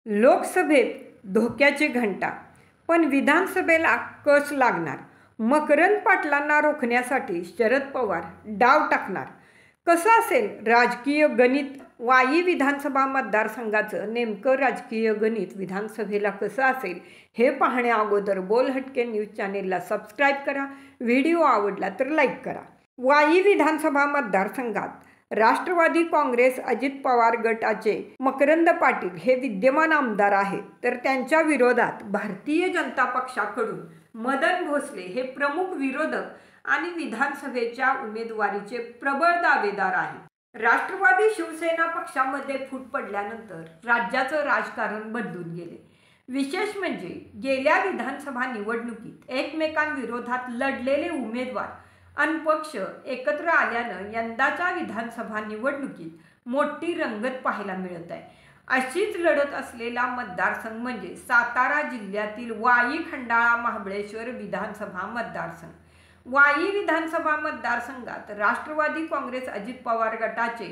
लोकसभेत धोक्याची घंटा, पण विधानसभेला कस लागणार? मकरंद पाटलांना रोखण्यासाठी शरद पवार डाव टाकणार. कसं असेल राजकीय गणित? वाई विधानसभा मतदारसंघाचं नेमकं राजकीय गणित विधानसभेला कसं असेल हे पाहण्या अगोदर बोलहटके न्यूज चॅनेलला सबस्क्राईब करा. व्हिडिओ आवडला तर लाईक करा. वाई विधानसभा मतदारसंघात राष्ट्रवादी काँग्रेस अजित पवार गटाचे मकरंद पाटील हे विद्यमान आमदार आहेत, तर त्यांच्या विरोधात भारतीय जनता पक्षाकडून मदन भोसले हे प्रमुख विरोधक आणि विधानसभेच्या उमेदवारीचे प्रबळ दावेदार आहेत. राष्ट्रवादी शिवसेना पक्षामध्ये फूट पडल्यानंतर राज्याचं राजकारण बदलून गेले. विशेष म्हणजे गेल्या विधानसभा निवडणुकीत एकमेकांविरोधात लढलेले उमेदवार आणि पक्ष एकत्र आल्यानं यंदाच्या विधानसभा निवडणुकीत मोठी रंगत पाहायला मिळत आहे. अशीच लढत असलेला मतदारसंघ म्हणजे सातारा जिल्ह्यातील वाई खंडाळा महाबळेश्वर विधानसभा मतदारसंघ. वाई विधानसभा मतदारसंघात राष्ट्रवादी काँग्रेस अजित पवार गटाचे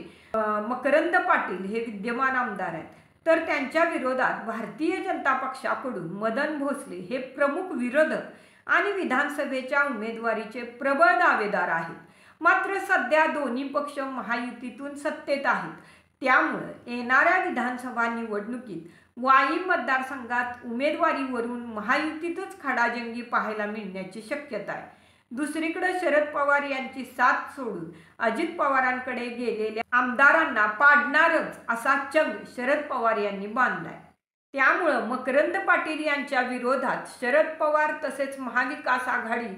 मकरंद पाटील हे विद्यमान आमदार आहेत, तर त्यांच्या विरोधात भारतीय जनता पक्षाकडून मदन भोसले हे प्रमुख विरोधक आणि विधानसभेच्या उमेदवारीचे प्रबळ दावेदार आहेत. मात्र सध्या दोन्ही पक्ष महायुतीतून सत्तेत आहेत, त्यामुळे येणाऱ्या विधानसभा निवडणुकीत वाई मतदारसंघात उमेदवारीवरून महायुतीतच खडाजंगी पाहायला मिळण्याची शक्यता आहे. दुसरीकडे शरद पवार यांची साथ सोडून अजित पवारांकडे गेलेल्या आमदारांना पाडणारच असा चंग शरद पवार यांनी बांधलाय. त्यामुळं मकरंद पाटील यांच्या विरोधात शरद पवार तसेच महाविकास आघाडी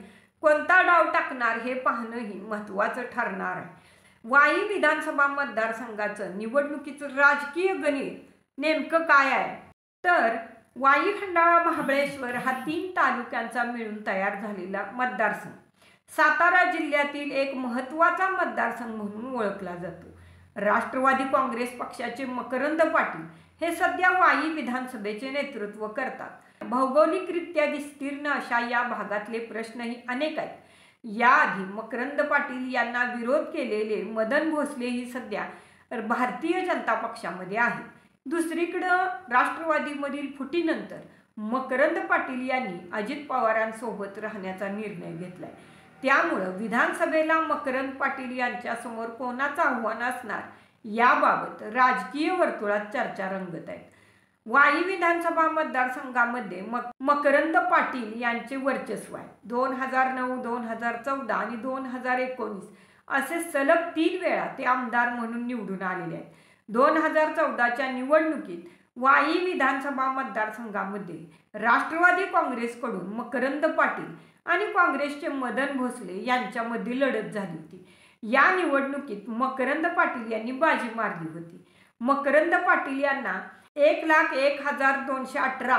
कोणता डाव टाकणार हे पाहणंही महत्त्वाचं ठरणार आहे. वाई विधानसभा मतदारसंघाचं निवडणुकीचं राजकीय गणित नेमकं काय आहे? तर वाई खंडाळा महाबळेश्वर हा 3 तालुक्यांचा मिळून तयार झालेला मतदारसंघ सातारा जिल्ह्यातील एक महत्त्वाचा मतदारसंघ म्हणून ओळखला जातो. राष्ट्रवादी काँग्रेस पक्षाचे मकरंद पाटील हे सध्या वाई विधानसभेचे नेतृत्व करतात. भौगोलिकरित्या विस्तीर्ण अशा या भागातले प्रश्नही अनेक आहेत. याआधी मकरंद पाटील यांना विरोध केलेले मदन भोसले ही सध्या भारतीय जनता पक्षामध्ये आहेत. दुसरीकडं राष्ट्रवादीमधील फुटीनंतर मकरंद पाटील यांनी अजित पवारांसोबत राहण्याचा निर्णय घेतलाय. त्यामुळं विधानसभेला मकरंद पाटील यांच्यासमोर कोणाचं आव्हान असणार याबाबत राजकीय वर्तुळात चर्चा रंगत आहेत. वाई विधानसभा मतदारसंघामध्ये मकरंद पाटील यांचे वर्चस्व आहे. 2009, 2014 आणि 2019 असे सलग 3 वेळा ते आमदार म्हणून निवडून आलेले आहेत. 2014च्या निवडणुकीत वाई विधानसभा मतदारसंघामध्ये राष्ट्रवादी काँग्रेसकडून मकरंद पाटील आणि काँग्रेसचे मदन भोसले यांच्यामध्ये लढत झाली होती. या निवडणुकीत मकरंद पाटील यांनी बाजी मारली होती. मकरंद पाटील यांना 1,01,218,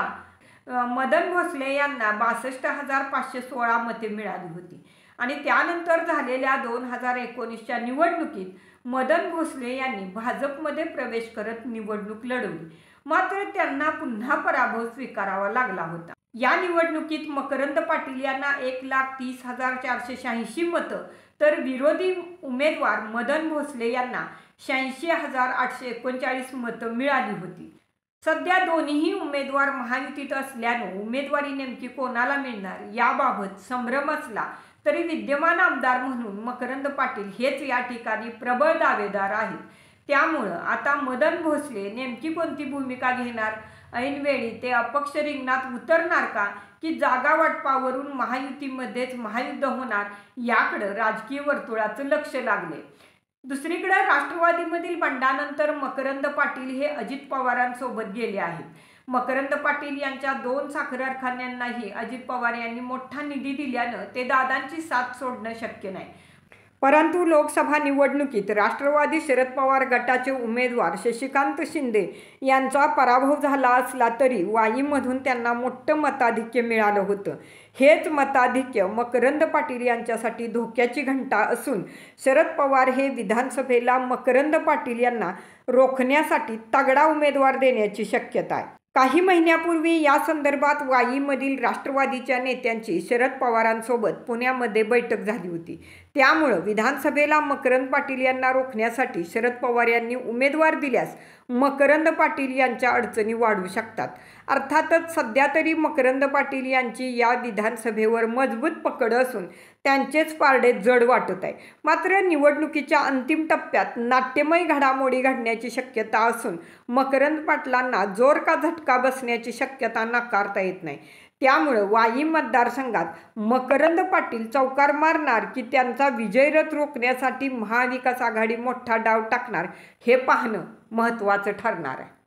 मदन भोसले यांना 62,516 मते मिळाली होती. आणि त्यानंतर झालेल्या 2019च्या निवडणुकीत मदन भोसले यांनी भाजपमध्ये प्रवेश करत निवडणूक लढवली. मात्र त्यांना पुन्हा पराभव स्वीकारावा लागला होता. या निवडणुकीत मकरंद पाटील यांना 1,30,486 मतं, तर विरोधी उमेदवार मदन भोसले यांना 86,839 मतं मिळाली होती. सध्या दोन्हीही उमेदवार महायुतीत असल्यानं उमेदवारी नेमकी कोणाला मिळणार याबाबत संभ्रम असला तरी विद्यमान आमदार म्हणून मकरंद पाटील हेच या ठिकाणी प्रबळ दावेदार आहेत. त्यामुळं आता मदन भोसले नेमकी कोणती भूमिका घेणार? ऐनवेळी ते अपक्ष रिंगणात उतरणार का, की जागा वाटपावरून महायुतीमध्येच महायुद्ध होणार याकडं राजकीय वर्तुळाचं लक्ष लागले. दुसरीकडे राष्ट्रवादीमधील बंडानंतर मकरंद पाटील हे अजित पवारांसोबत गेले आहेत. मकरंद पाटील यांच्या 2 साखर कारखान्यांनाही अजित पवार यांनी मोठा निधी दिल्यानं ते दादांची साथ सोडणं शक्य नाही. परंतु लोकसभा निवडणुकीत राष्ट्रवादी शरद पवार गटाचे उमेदवार शशिकांत शिंदे यांचा पराभव झाला असला तरी वाईमधून त्यांना मोठं मताधिक्य मिळालं होतं. हेच मताधिक्य मकरंद पाटील यांच्यासाठी धोक्याची घंटा असून शरद पवार हे विधानसभेला मकरंद पाटील यांना रोखण्यासाठी तगडा उमेदवार देण्याची शक्यता आहे. काही महिन्यापूर्वी या संदर्भात वाईमधील राष्ट्रवादीच्या नेत्यांची शरद पवारांसोबत पुण्यामध्ये बैठक झाली होती. त्यामुळं विधानसभेला मकरंद पाटील यांना रोखण्यासाठी शरद पवार यांनी उमेदवार दिल्यास मकरंद पाटील यांच्या अडचणी वाढू शकतात. अर्थातच सध्या तरी मकरंद पाटील यांची या विधानसभेवर मजबूत पकड असून त्यांचेच पारडे जड वाटत आहे. मात्र निवडणुकीच्या अंतिम टप्प्यात नाट्यमय घडामोडी घडण्याची शक्यता असून मकरंद पाटलांना जोर का झटका बसण्याची शक्यता नाकारता येत नाही. त्यामुळं वाई मतदारसंघात मकरंद पाटील चौकार मारणार की त्यांचा विजयरथ रोखण्यासाठी महाविकास आघाडी मोठा डाव टाकणार हे पाहणं महत्त्वाचं ठरणार आहे.